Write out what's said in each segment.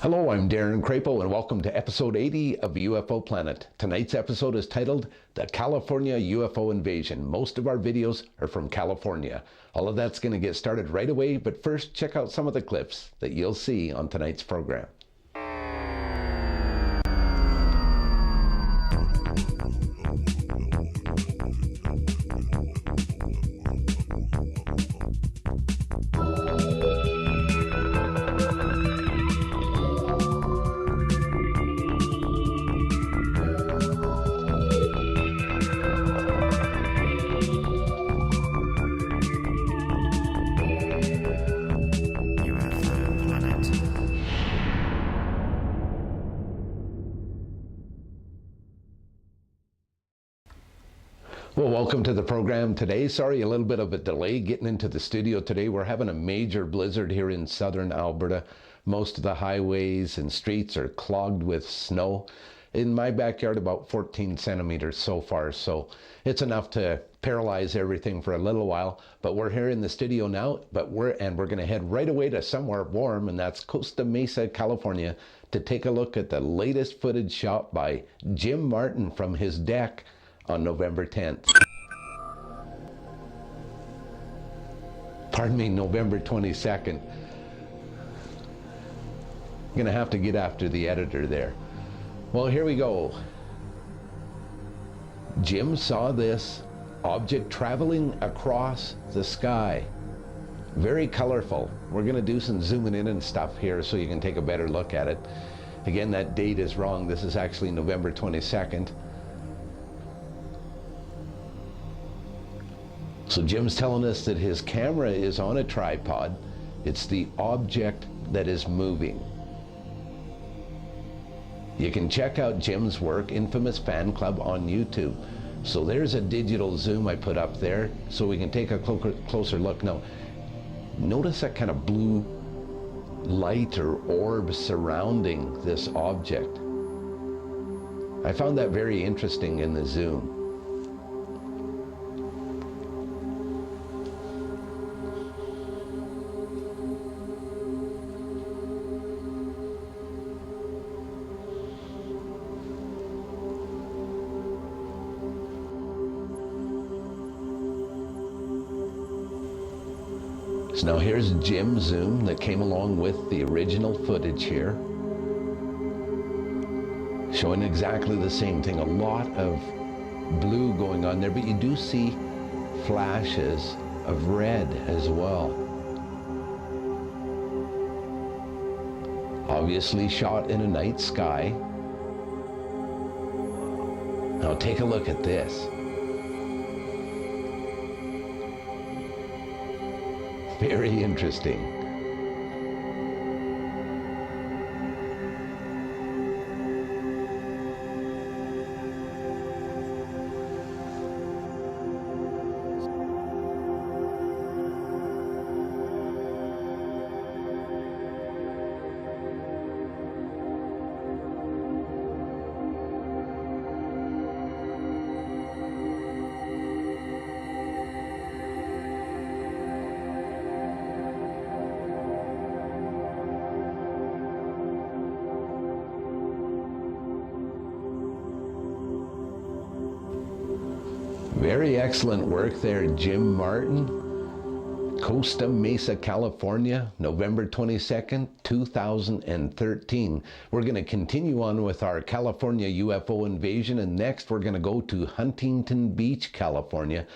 Hello, I'm Darren Crapo and welcome to episode 80 of UFO Planet. Tonight's episode is titled The California UFO Invasion. Most of our videos are from California. All of that's going to get started right away, but first check out some of the clips that you'll see on tonight's program. Well, welcome to the program today. Sorry, a little bit of a delay getting into the studio today. We're having a major blizzard here in southern Alberta. Most of the highways and streets are clogged with snow. In my backyard, about 14 centimeters so far, so it's enough to paralyze everything for a little while. But we're here in the studio now, we're going to head right away to somewhere warm, and that's Costa Mesa, California, to take a look at the latest footage shot by Jim Martin from his deck on November 10th. Pardon me, November 22nd. I'm gonna have to get after the editor there. Well, here we go. Jim saw this object traveling across the sky. Very colorful. We're gonna do some zooming in and stuff here so you can take a better look at it. Again, that date is wrong. This is actually November 22nd. So Jim's telling us that his camera is on a tripod. It's the object that is moving. You can check out Jim's work, Infamous Fan Club, on YouTube. So there's a digital zoom I put up there so we can take a closer look. Now, notice that kind of blue light or orb surrounding this object. I found that very interesting in the zoom. So now here's Jim's zoom that came along with the original footage here, showing exactly the same thing. A lot of blue going on there, but you do see flashes of red as well. Obviously shot in a night sky. Now take a look at this. Very interesting. Very excellent work there, Jim Martin. Costa Mesa, California, November 22nd, 2013. We're going to continue on with our California UFO invasion, and next we're going to go to Huntington Beach, California.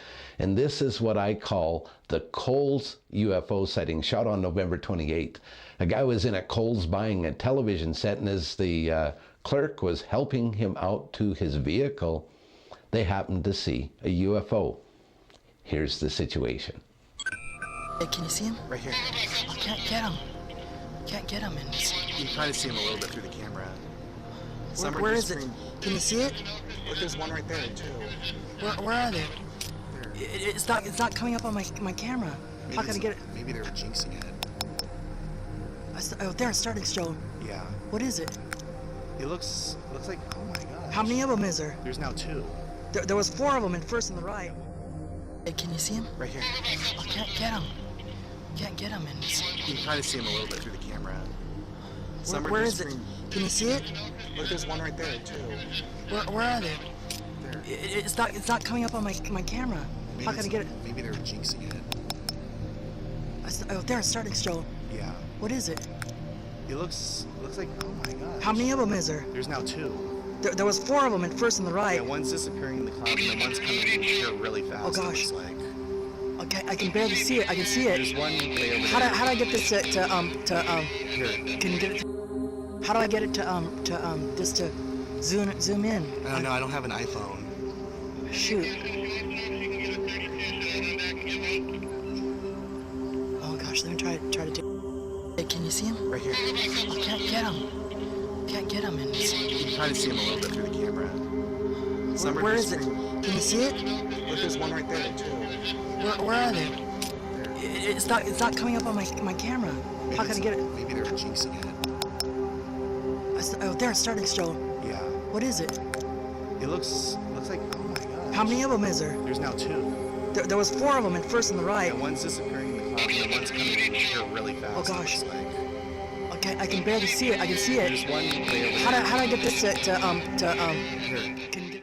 And this is what I call the Kohl's UFO sighting, shot on November 28th. A guy was in at Kohl's buying a television set, and as the clerk was helping him out to his vehicle, they happened to see a UFO. Here's the situation. Hey, can you see him? Right here. I can't get him. Can't get him. And You can kind of see him a little bit through the camera. where is it? Can you see it? Look, there's one right there too. Where are they? There. It's not coming up on my camera. How can I get it? Maybe they're jinxing it. Oh, there, it's starting to show. Yeah. What is it? It looks like, oh my gosh. How many of them is there? There's now 2. There was 4 of them, and first on the right. Hey, can you see him? Right here. I can't get him. Can't get him. And You can kind of see him a little bit through the camera. Somebody where is it? screamed. Can you see it? Look, there's one right there too. Where are they? There. It's not coming up on my camera. How can I get it? Maybe they're jinxing it. Oh, there, it's starting to show. Yeah. What is it? It looks like, oh my god. How many of them is there? There's now two. There was 4 of them at first on the right. Yeah, one's disappearing in the clouds and then one's coming in here really fast. Oh, gosh. It looks like. Okay, I can barely see it. I can see it. There's one way over How do there. I get this to Here. Can you get it? How do I get it this to zoom in? I don't know. I don't have an iPhone. Shoot. Oh gosh, let me try to take. Hey, can you see him? Right here. I can't get him. Can't get him. And You can kind of see him a little bit through the camera. Somebody where is it? screamed. Can you see it? Look, there's one right there too. Where are they? There. It's not coming up on my camera. How can I get it? Maybe they're jinxing it. Oh, there, it's starting to show. Yeah. What is it? It looks like, oh my god. How many of them is there? There's now two. There was 4 of them at first on the right. Yeah, one's disappearing in the clouds and then one's coming in here really fast. Oh, gosh. It looks like. Okay, I can barely see it. I can see There's it. one way over How there. do I get this Here. Can you get it?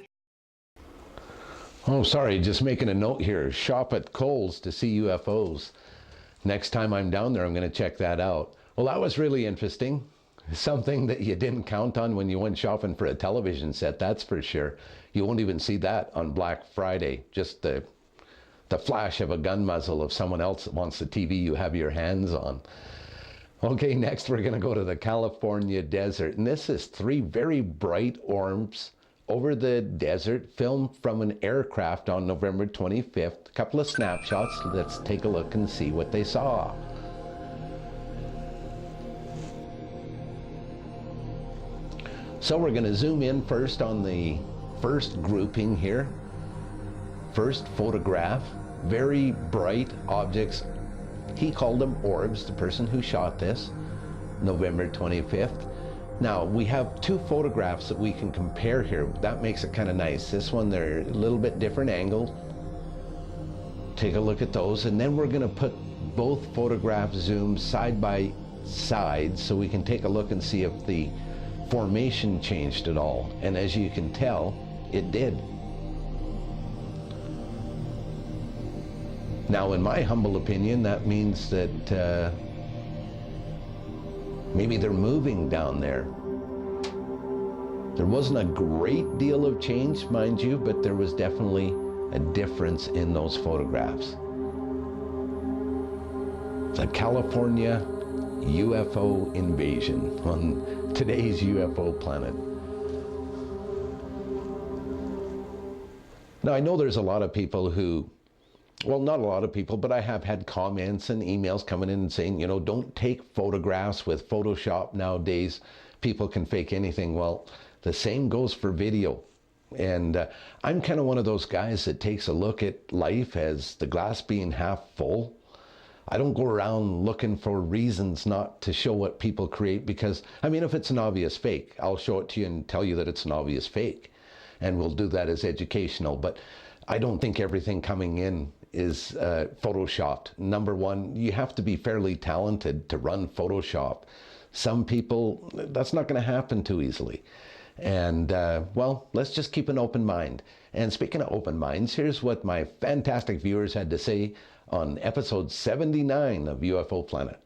Oh, sorry, just making a note here. Shop at Kohl's to see UFOs. Next time I'm down there, I'm going to check that out. Well, that was really interesting. Something that you didn't count on when you went shopping for a television set, that's for sure. You won't even see that on Black Friday. Just the flash of a gun muzzle of someone else that wants the TV you have your hands on. Okay, next we're going to go to the California desert. And this is 3 very bright orbs over the desert, filmed from an aircraft on November 25th. A couple of snapshots. Let's take a look and see what they saw. So we're going to zoom in first on the first grouping here. First photograph, very bright objects. He called them orbs, the person who shot this, November 25th. Now, we have 2 photographs that we can compare here. That makes it kind of nice. This one, they're a little bit different angle. Take a look at those, and then we're going to put both photographs zoomed side by side so we can take a look and see if the formation changed at all. And as you can tell, it did. Now, in my humble opinion, that means that maybe they're moving down there. There wasn't a great deal of change, mind you, but there was definitely a difference in those photographs. The California UFO invasion on today's UFO planet. Now, I know there's a lot of people who, well, not a lot of people, but I have had comments and emails coming in and saying, you know, don't take photographs with Photoshop nowadays. People can fake anything. Well, the same goes for video. And I'm kind of one of those guys that takes a look at life as the glass being half full. I don't go around looking for reasons not to show what people create because, I mean, if it's an obvious fake, I'll show it to you and tell you that it's an obvious fake. And we'll do that as educational. But I don't think everything coming in is photoshopped. Number one, you have to be fairly talented to run Photoshop. Some people, that's not going to happen too easily. And well, let's just keep an open mind. And speaking of open minds, here's what my fantastic viewers had to say on episode 79 of UFO Planet.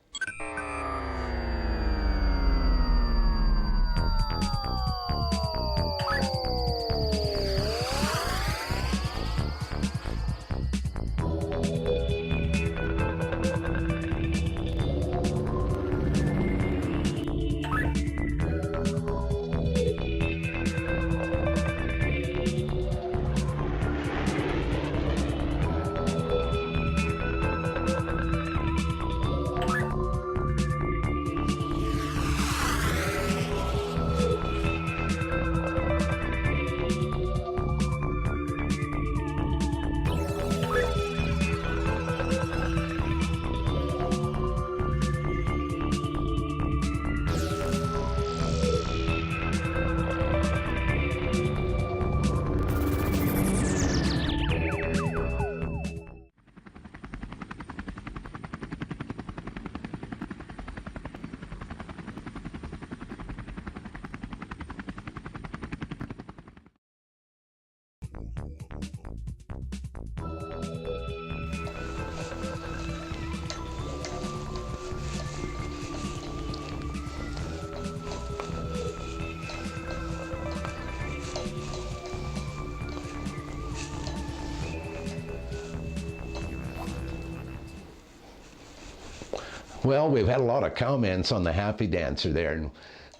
Well, we've had a lot of comments on the Happy Dancer there, and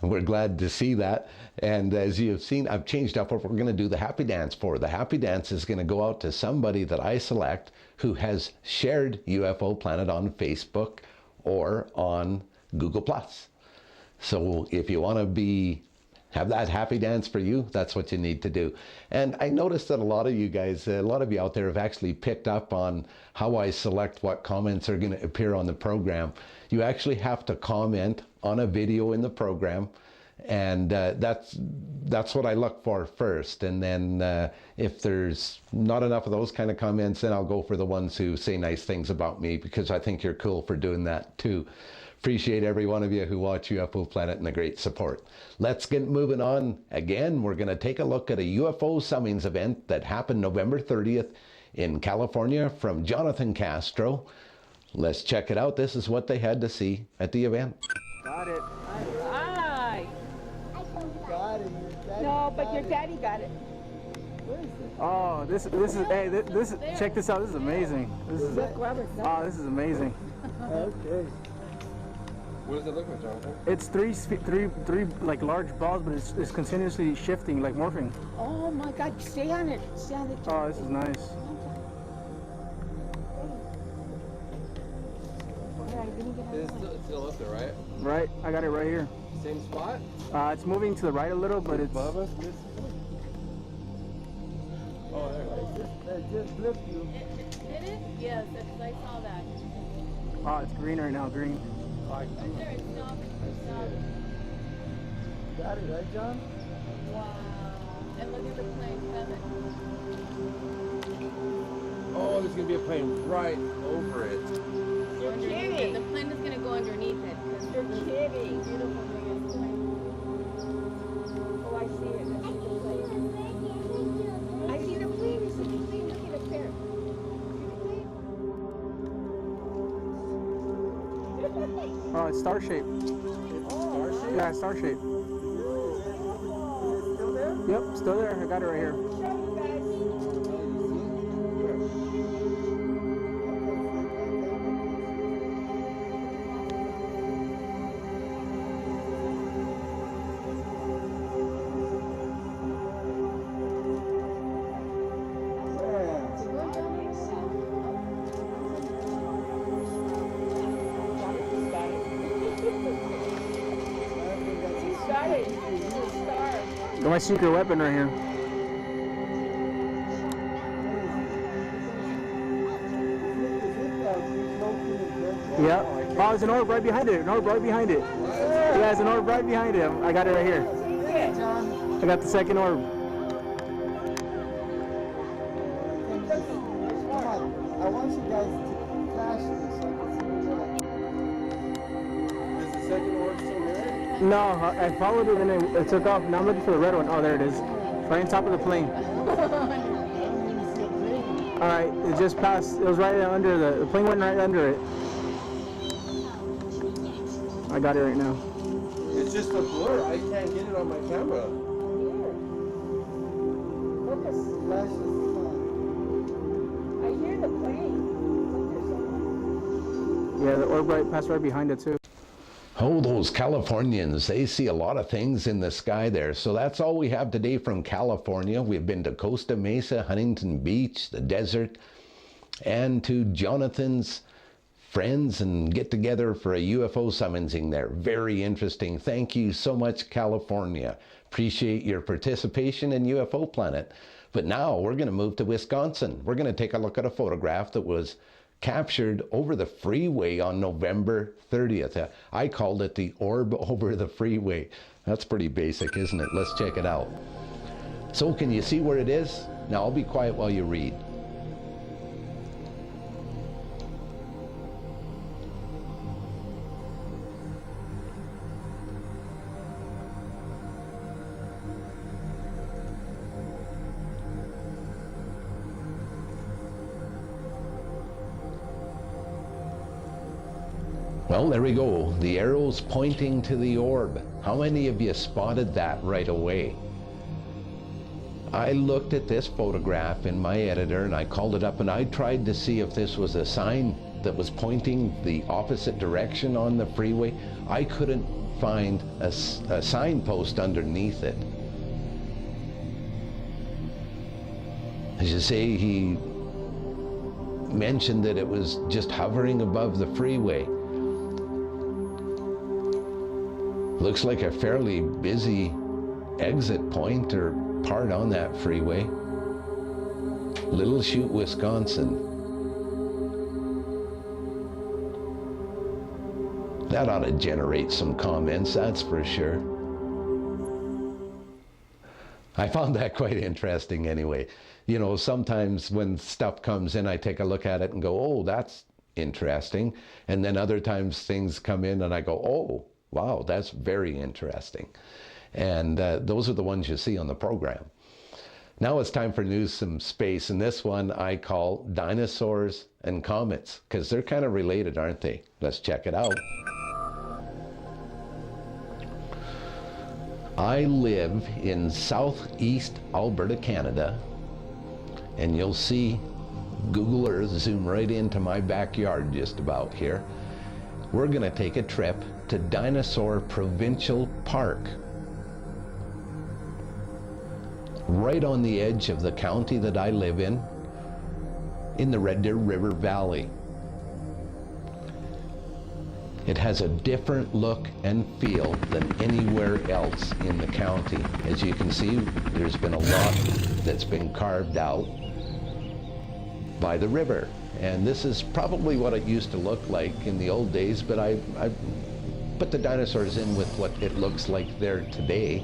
we're glad to see that. And as you've seen, I've changed up what we're going to do the Happy Dance for. The Happy Dance is going to go out to somebody that I select who has shared UFO Planet on Facebook or on Google+. So if you want to have that happy dance for you, that's what you need to do. And I noticed that a lot of you guys, a lot of you out there have actually picked up on how I select what comments are going to appear on the program. You actually have to comment on a video in the program, and that's what I look for first. And then if there's not enough of those kind of comments, then I'll go for the ones who say nice things about me, because I think you're cool for doing that too. Appreciate every one of you who watch UFO Planet and the great support. Let's get moving on. Again, we're going to take a look at a UFO summons event that happened November 30th in California from Jonathan Castro. Let's check it out. This is what they had to see at the event. Got it. All right. Got it. No, but your daddy got it. Oh, this is hey, this check this out. This is amazing. This is oh, this is amazing. Okay. What does it look like, Jonathan? It's three like large balls, but it's continuously shifting, like morphing. Oh my God! Stay on it. Stay on it. Oh, this is nice. It's still up there, right? Right, I got it right here. Same spot? It's moving to the right a little, but it's Above us? Oh, there. It just flipped you. Did it? Yes, I saw that. Oh, it's green right now, green. Right there, it stopped. Got it, right, John? Wow. And look at the plane coming. Oh, there's going to be a plane right over it. You're kidding. The plane is going to go underneath it. You're kidding. Beautiful thing is plane. Oh, I see it. I see the plane. I see the plane. I see the plane. Look at it there. Oh, it's star shape. Star shape? Yeah, star shape. Still there? Yep, still there. I got it right here. Got my secret weapon right here. Yep. Oh, there's an orb right behind it. An orb right behind it. Yeah, there's an orb right behind it. I got it right here. I got the second orb. I want you guys to flash this so I can see what's Is the second orb still there? No, I followed it and it took off. Now I'm looking for the red one. Oh, there it is. Right on top of the plane. All right, it just passed. It was right under the plane went right under it. I got it right now. It's just a blur. I can't get it on my camera. flash this I hear the plane. Yeah, the orb right passed right behind it too. Oh, those Californians, they see a lot of things in the sky there. So that's all we have today from California. We've been to Costa Mesa, Huntington Beach, the desert, and to Jonathan's friends and get together for a UFO summoning there. Very interesting. Thank you so much, California. Appreciate your participation in UFO Planet. But now we're going to move to Wisconsin. We're going to take a look at a photograph that was captured over the freeway on November 30th. I called it the orb over the freeway. That's pretty basic, isn't it? Let's check it out. So can you see where it is? Now I'll be quiet while you read. Well, there we go. The arrow's pointing to the orb. How many of you spotted that right away? I looked at this photograph in my editor and I called it up and I tried to see if this was a sign that was pointing the opposite direction on the freeway. I couldn't find a signpost underneath it. As you say, he mentioned that it was just hovering above the freeway. Looks like a fairly busy exit point or part on that freeway. Little Chute, Wisconsin. That ought to generate some comments, that's for sure. I found that quite interesting anyway. You know, sometimes when stuff comes in, I take a look at it and go, oh, that's interesting. And then other times things come in and I go, oh, wow, that's very interesting. And those are the ones you see on the program. Now it's time for news from space, and this one I call Dinosaurs and Comets, because they're kind of related, aren't they? Let's check it out. I live in southeast Alberta, Canada, and you'll see Google Earth zoom right into my backyard just about here. We're going to take a trip to Dinosaur Provincial Park, right on the edge of the county that I live in the Red Deer River Valley. It has a different look and feel than anywhere else in the county. As you can see, there's been a lot that's been carved out by the river. And this is probably what it used to look like in the old days, but I put the dinosaurs in with what it looks like there today.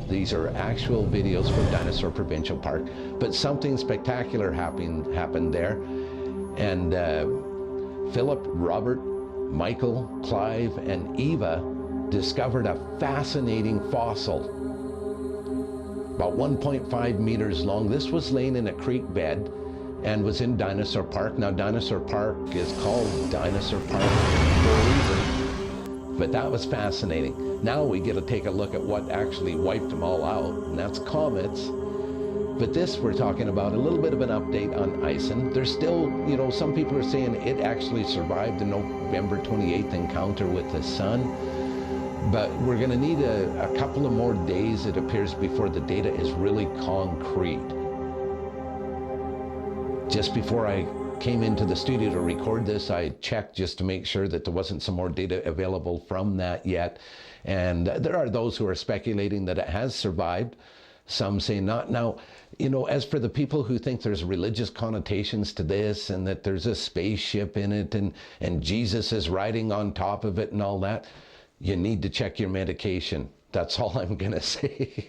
These are actual videos from Dinosaur Provincial Park, but something spectacular happened there. And Philip, Robert, Michael, Clive, and Eva discovered a fascinating fossil, about 1.5 meters long. This was laying in a creek bed and was in Dinosaur Park. Now, Dinosaur Park is called Dinosaur Park for a reason, but that was fascinating. Now we get to take a look at what actually wiped them all out, and that's comets. But this, we're talking about a little bit of an update on Ison. There's still, you know, some people are saying it actually survived the November 28th encounter with the sun. But we're going to need a couple of more days, it appears, before the data is really concrete. Just before I came into the studio to record this, I checked just to make sure that there wasn't some more data available from that yet. And there are those who are speculating that it has survived. Some say not. Now, you know, as for the people who think there's religious connotations to this and that there's a spaceship in it and Jesus is riding on top of it and all that, you need to check your medication. That's all I'm going to say.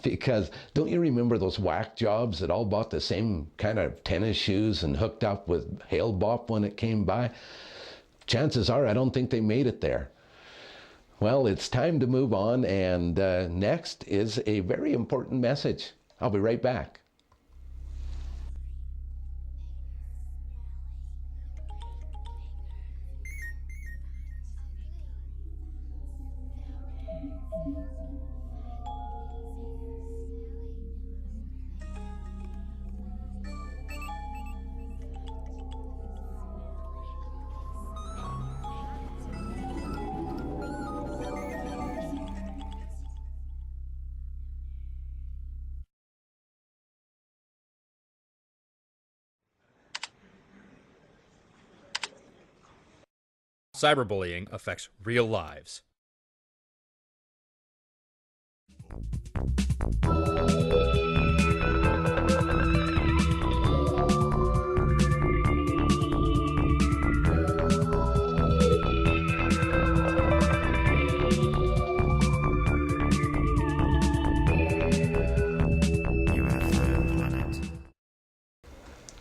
Because don't you remember those whack jobs that all bought the same kind of tennis shoes and hooked up with Hail Bop when it came by? Chances are I don't think they made it there. Well, it's time to move on, and next is a very important message. I'll be right back. Cyberbullying affects real lives.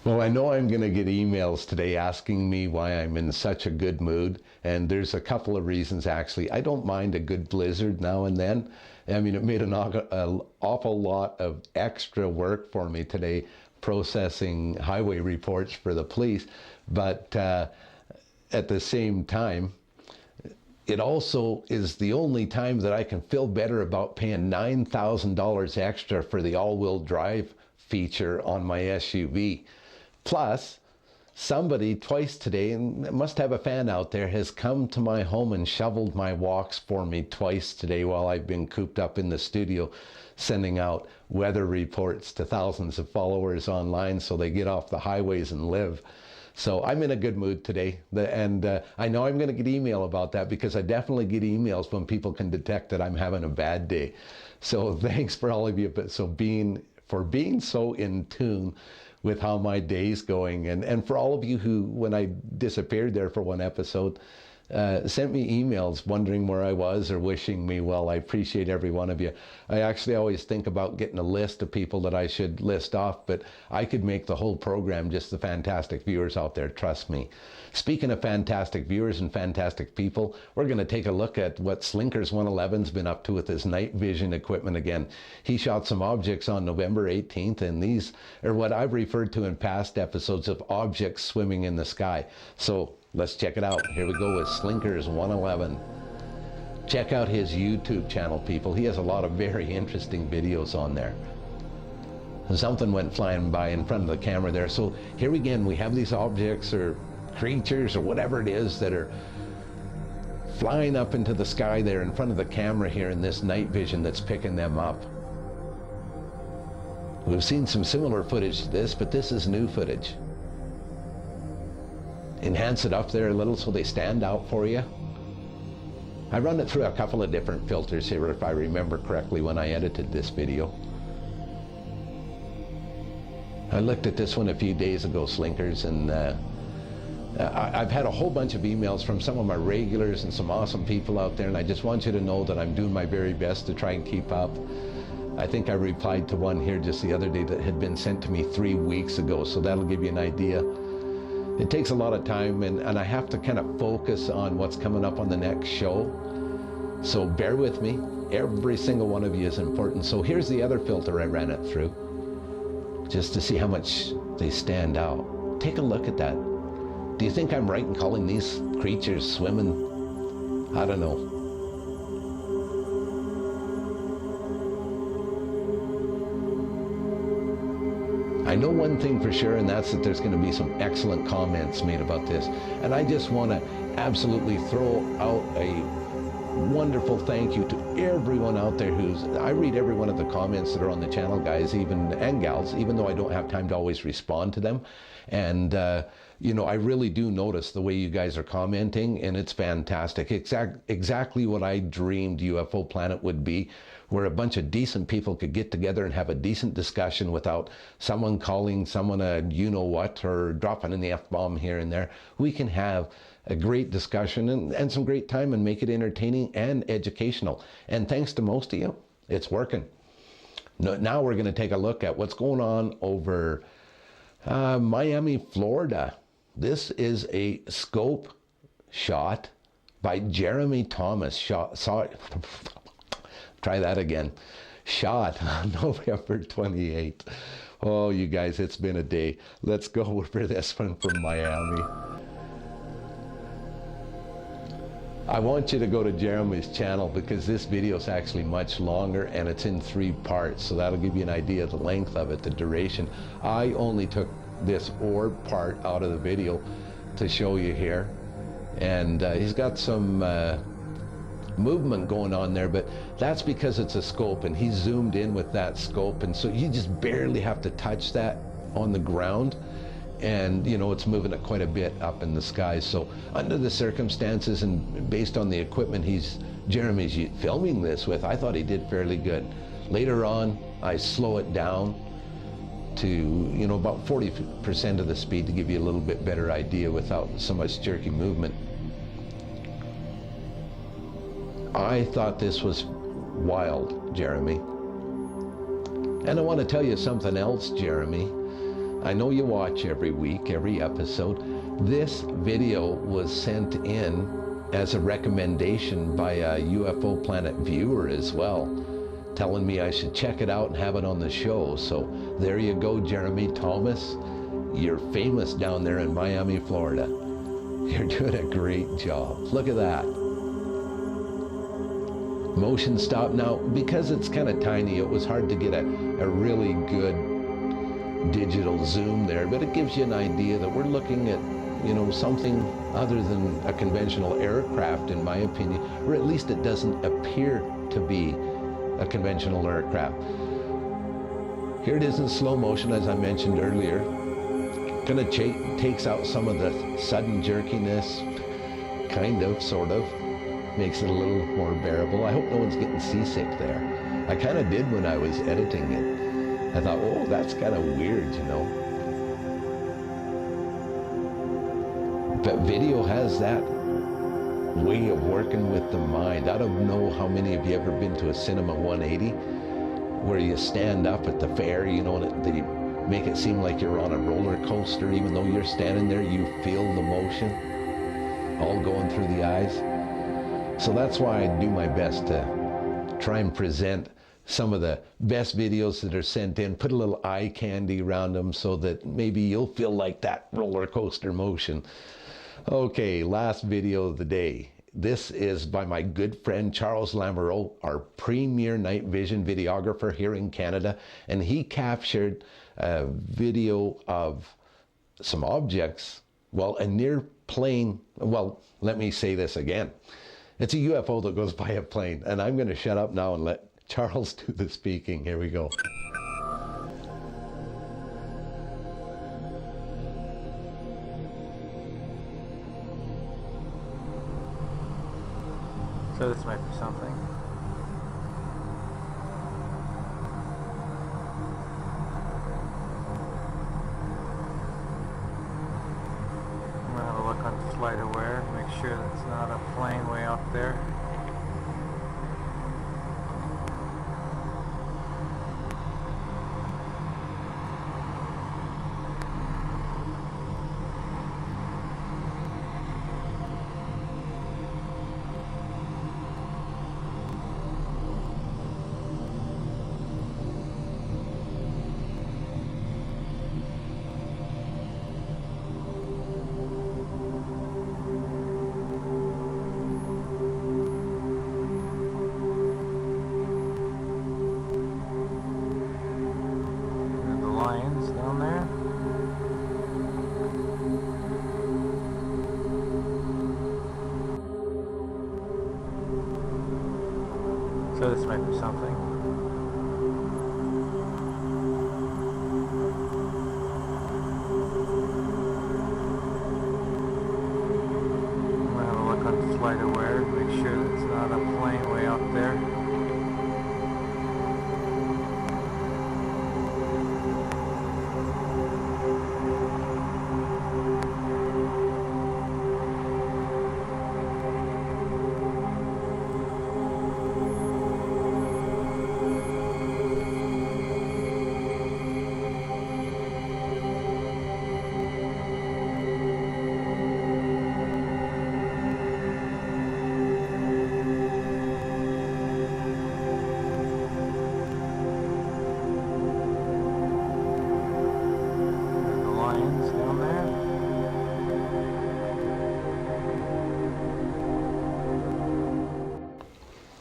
Well, I know I'm going to get emails today asking me why I'm in such a good mood, and there's a couple of reasons actually. I don't mind a good blizzard now and then. I mean, it made an awful lot of extra work for me today processing highway reports for the police, but at the same time, it also is the only time that I can feel better about paying $9,000 extra for the all-wheel drive feature on my SUV. Plus, somebody twice today, and must have a fan out there, has come to my home and shoveled my walks for me twice today while I've been cooped up in the studio, sending out weather reports to thousands of followers online so they get off the highways and live. So I'm in a good mood today, and I know I'm going to get email about that, because I definitely get emails when people can detect that I'm having a bad day. So thanks for all of you for being so in tune with how my day's going, and for all of you who, when I disappeared there for one episode, sent me emails wondering where I was or wishing me well. I appreciate every one of you. I actually always think about getting a list of people that I should list off, but I could make the whole program just the fantastic viewers out there, trust me. Speaking of fantastic viewers and fantastic people, we're going to take a look at what Slinkers 111's been up to with his night vision equipment again. He shot some objects on November 18th, and these are what I've referred to in past episodes of objects swimming in the sky. So let's check it out. Here we go with Slinkers 111. Check out his YouTube channel, people. He has a lot of very interesting videos on there. Something went flying by in front of the camera there. So here again, we have these objects or creatures or whatever it is that are flying up into the sky there in front of the camera here in this night vision that's picking them up. We've seen some similar footage to this, but this is new footage. Enhance it up there a little so they stand out for you. I run it through a couple of different filters here, if I remember correctly, when I edited this video. I looked at this one a few days ago, Slinkers, and I've had a whole bunch of emails from some of my regulars and some awesome people out there, and I just want you to know that I'm doing my very best to try and keep up. I think I replied to one here just the other day that had been sent to me 3 weeks ago, so that'll give you an idea. It takes a lot of time, and I have to kind of focus on what's coming up on the next show. So bear with me. Every single one of you is important. So here's the other filter I ran it through, just to see how much they stand out. Take a look at that. Do you think I'm right in calling these creatures swimming? I don't know. I know one thing for sure, and that's that there's going to be some excellent comments made about this. And I just want to absolutely throw out a wonderful thank you to everyone out there I read every one of the comments that are on the channel, guys, and gals, even though I don't have time to always respond to them. And you know, I really do notice the way you guys are commenting, and it's fantastic. Exactly what I dreamed UFO Planet would be, where a bunch of decent people could get together and have a decent discussion without someone calling someone a you-know-what or dropping an F-bomb here and there. We can have a great discussion and some great time and make it entertaining and educational. And thanks to most of you, it's working. Now we're going to take a look at what's going on over Miami, Florida. This is a scope shot by Jeremy Thomas. Try that again. Shot on November 28th. Oh, you guys, it's been a day. Let's go over this one from Miami. I want you to go to Jeremy's channel because this video is actually much longer and it's in 3 parts. So that'll give you an idea of the length of it, the duration. I only took this orb part out of the video to show you here. And he's got some movement going on there, but that's because it's a scope and he's zoomed in with that scope, and so you just barely have to touch that on the ground, and you know it's moving it quite a bit up in the sky. So under the circumstances and based on the equipment Jeremy's filming this with, I thought he did fairly good. Later on I slow it down to, you know, about 40% of the speed to give you a little bit better idea without so much jerky movement. I thought this was wild, Jeremy. And I want to tell you something else, Jeremy. I know you watch every week, every episode. This video was sent in as a recommendation by a UFO Planet viewer as well, telling me I should check it out and have it on the show. So there you go, Jeremy Thomas. You're famous down there in Miami, Florida. You're doing a great job. Look at that. motion stop. Now, because it's kind of tiny, it was hard to get a really good digital zoom there, but it gives you an idea that we're looking at, you know, something other than a conventional aircraft, in my opinion, or at least it doesn't appear to be a conventional aircraft. Here it is in slow motion, as I mentioned earlier. Kind of takes out some of the sudden jerkiness, kind of, sort of. Makes it a little more bearable. I hope no one's getting seasick there. I kind of did when I was editing it. I thought, oh, that's kind of weird, you know. But video has that way of working with the mind. I don't know how many of you ever been to a Cinema 180 where you stand up at the fair, you know, and they make it seem like you're on a roller coaster. Even though you're standing there, you feel the motion all going through the eyes. So that's why I do my best to try and present some of the best videos that are sent in, put a little eye candy around them so that maybe you'll feel like that roller coaster motion. Okay, last video of the day. This is by my good friend Charles Lamoureux, our premier night vision videographer here in Canada, and he captured a video of some objects, well, a near plane, well, let me say this again. It's a UFO that goes by a plane, and I'm going to shut up now and let Charles do the speaking. Here we go. So this might be something. I'm gonna have a look on flight aware, make sure that it's not a plane way out there. Down there. So this might be something. I'm gonna have a look on flight aware, make sure that it's not a plane way out there.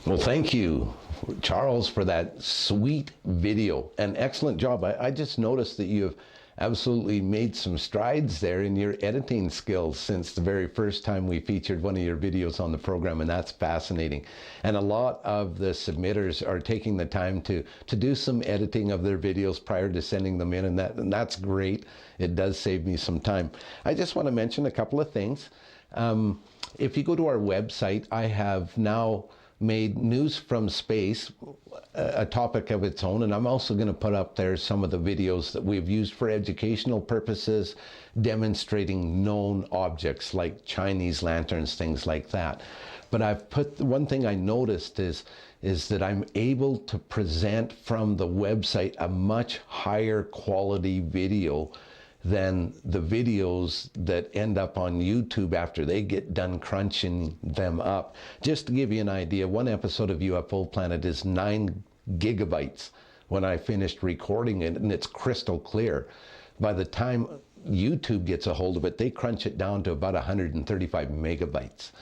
Well, thank you, Charles, for that sweet video. An excellent job. I just noticed that you have absolutely made some strides there in your editing skills since the very first time we featured one of your videos on the program, and that's fascinating. And a lot of the submitters are taking the time to do some editing of their videos prior to sending them in, and that's great. It does save me some time. I just want to mention a couple of things. If you go to our website, I have now made News from Space a topic of its own, and I'm also going to put up there some of the videos that we've used for educational purposes, demonstrating known objects like Chinese lanterns, things like that. But I've put, one thing I noticed is that I'm able to present from the website a much higher quality video than the videos that end up on YouTube after they get done crunching them up. Just to give you an idea, one episode of UFO Planet is 9 gigabytes when I finished recording it, and it's crystal clear. By the time YouTube gets a hold of it, they crunch it down to about 135 megabytes.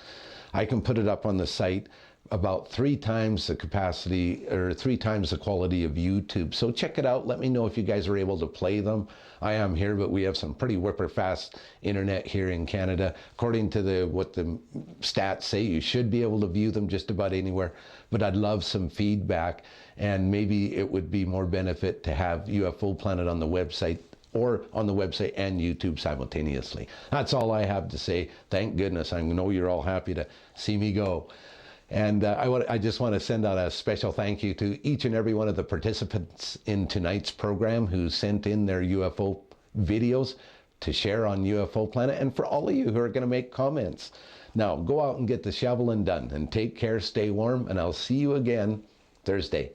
I can put it up on the site about 3 times the capacity or 3 times the quality of YouTube. So check it out. Let me know if you guys are able to play them. I am here, but we have some pretty whipper fast internet here in Canada. According to what the stats say, you should be able to view them just about anywhere. But I'd love some feedback, and maybe it would be more benefit to have UFO Planet on the website, or on the website and YouTube simultaneously. That's all I have to say. Thank goodness. I know you're all happy to see me go. And I just want to send out a special thank you to each and every one of the participants in tonight's program who sent in their UFO videos to share on UFO Planet, and for all of you who are going to make comments. Now, go out and get the shoveling done, and take care, stay warm, and I'll see you again Thursday.